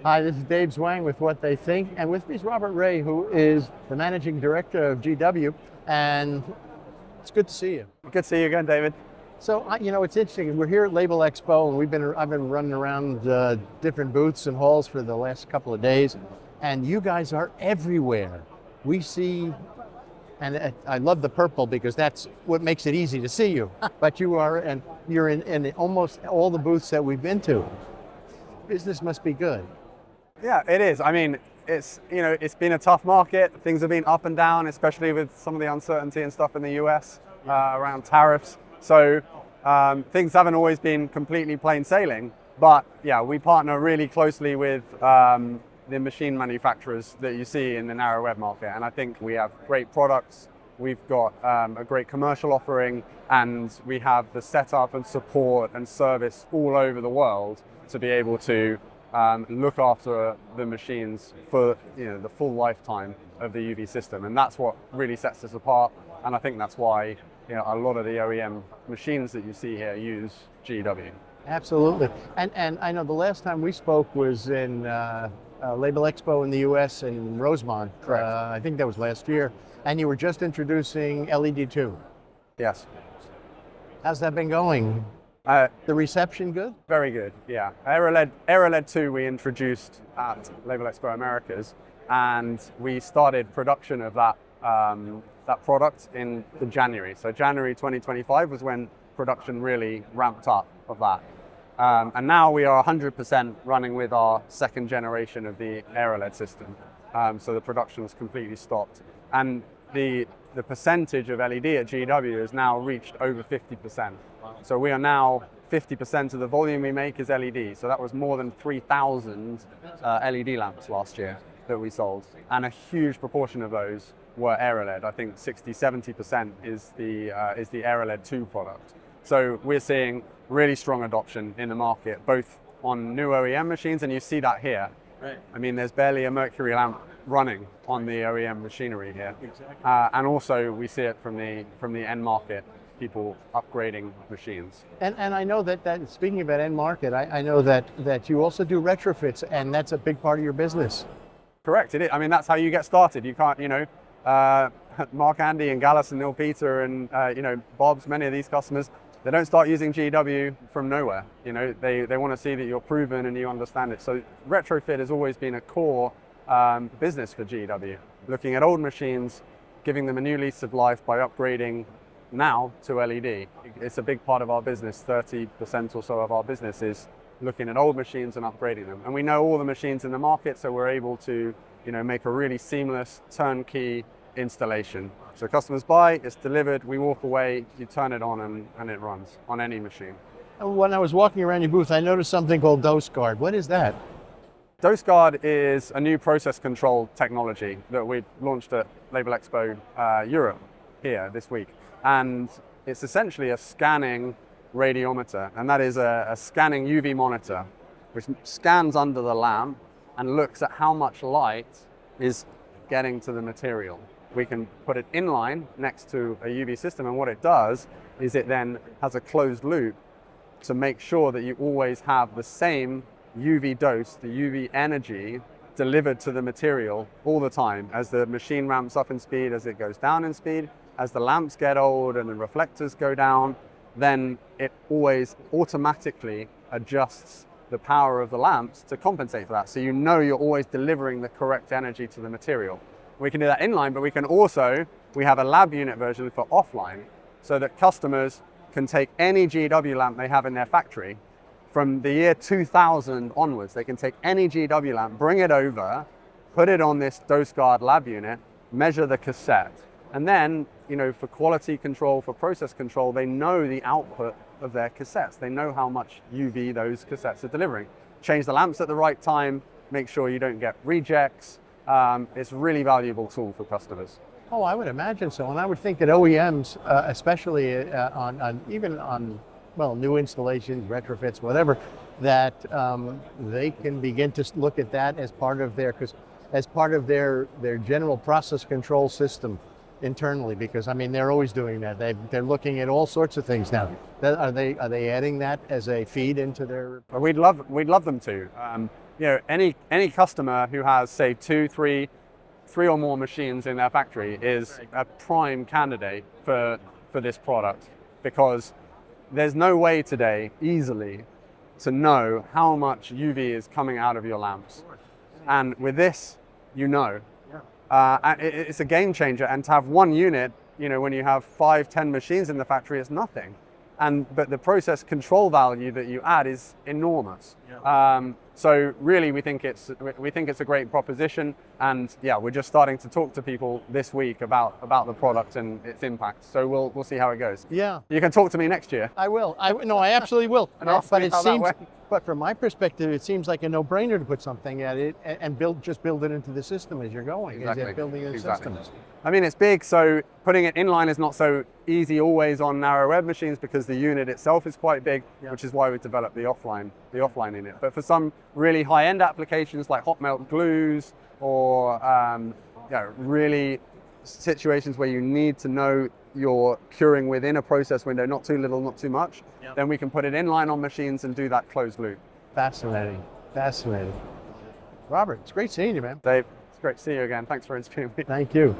Hi, this is Dave Zwang with What They Think, and with me is Robert Rae, who is the managing director of GW, and it's good to see you. Good to see you again, David. So, it's interesting. We're here at Label Expo, and I've been running around different booths and halls for the last couple of days, and you guys are everywhere. We see, and I love the purple because that's what makes it easy to see you. But you're in almost all the booths that we've been to. Business must be good. Yeah, it is. I mean, it's been a tough market. Things have been up and down, especially with some of the uncertainty and stuff in the US around tariffs. So things haven't always been completely plain sailing. But yeah, we partner really closely with the machine manufacturers that you see in the narrow web market. And I think we have great products. We've got a great commercial offering, and we have the setup and support and service all over the world to be able to look after the machines for the full lifetime of the UV system. And that's what really sets us apart. And I think that's why a lot of the OEM machines that you see here use GW. Absolutely. And I know the last time we spoke was in Label Expo in the US in Rosemont. Correct. I think that was last year. And you were just introducing LED 2. Yes. How's that been going? The reception good? Very good, yeah. AeroLED 2 we introduced at Label Expo Americas, and we started production of that product in January. So January 2025 was when production really ramped up of that. And now we are 100% running with our second generation of the AeroLED system. So the production was completely stopped. And the percentage of LED at GW has now reached over 50%. So we are now 50% of the volume we make is LED. So that was more than 3,000 LED lamps last year that we sold. And a huge proportion of those were AeroLED. I think 60-70% is the AeroLED 2 product. So we're seeing really strong adoption in the market, both on new OEM machines, and you see that here. Right. I mean, there's barely a mercury lamp running on the OEM machinery here. Exactly. And also we see it from the end market, people upgrading machines. And I know that speaking about end market, I know that you also do retrofits, and that's a big part of your business. Correct, it is. I mean, that's how you get started. You can't, Mark, Andy, and Gallus, and Neil Peter, and Bob's, many of these customers, they don't start using GW from nowhere. They want to see that you're proven and you understand it. So retrofit has always been a core business for GW. Looking at old machines, giving them a new lease of life by upgrading now to LED. It's a big part of our business. 30% or so of our business is looking at old machines and upgrading them. And we know all the machines in the market, so we're able to make a really seamless turnkey installation. So customers buy, it's delivered, we walk away, you turn it on and it runs on any machine. When I was walking around your booth, I noticed something called DoseGuard. What is that? DoseGuard is a new process control technology that we launched at Label Expo Europe here this week. And it's essentially a scanning radiometer, and that is a scanning UV monitor, which scans under the lamp and looks at how much light is getting to the material. We can put it inline next to a UV system, and what it does is it then has a closed loop to make sure that you always have the same UV dose, the UV energy delivered to the material all the time. As the machine ramps up in speed, as it goes down in speed, as the lamps get old and the reflectors go down, then it always automatically adjusts the power of the lamps to compensate for that. So you're always delivering the correct energy to the material. We can do that inline, but we have a lab unit version for offline, so that customers can take any GW lamp they have in their factory from the year 2000 onwards. They can take any GW lamp, bring it over, put it on this DoseGuard lab unit, measure the cassette, and then, for quality control, for process control, they know the output of their cassettes. They know how much UV those cassettes are delivering. Change the lamps at the right time, make sure you don't get rejects. It's a really valuable tool for customers. Oh, I would imagine so. And I would think that OEMs, especially even on new installations, retrofits, whatever, that they can begin to look at that as part of their general process control system internally, because they're always doing that. They're looking at all sorts of things now. Are they adding that as a feed into their? We'd love them to. any customer who has, say, three or more machines in their factory is a prime candidate for this product, because there's no way today easily to know how much UV is coming out of your lamps. And with this, it's a game changer. And to have one unit, when you have 5-10 machines in the factory, it's nothing. But the process control value that you add is enormous. So really, we think it's a great proposition, and we're just starting to talk to people this week about the product and its impact. So we'll see how it goes. Yeah, you can talk to me next year. I will. I absolutely will. But it seems, but from my perspective, it seems like a no-brainer to put something at it and build it into the system as you're going. Exactly. Building the systems. I mean, it's big, so putting it inline is not so easy always on narrow web machines, because the unit itself is quite big, which is why we developed the offline unit. But for some really high-end applications like hot melt glues, or really situations where you need to know you're curing within a process window, not too little, not too much, then we can put it inline on machines and do that closed loop. Fascinating. Robert, it's great seeing you, man. Dave, it's great to see you again. Thanks for interviewing me. Thank you.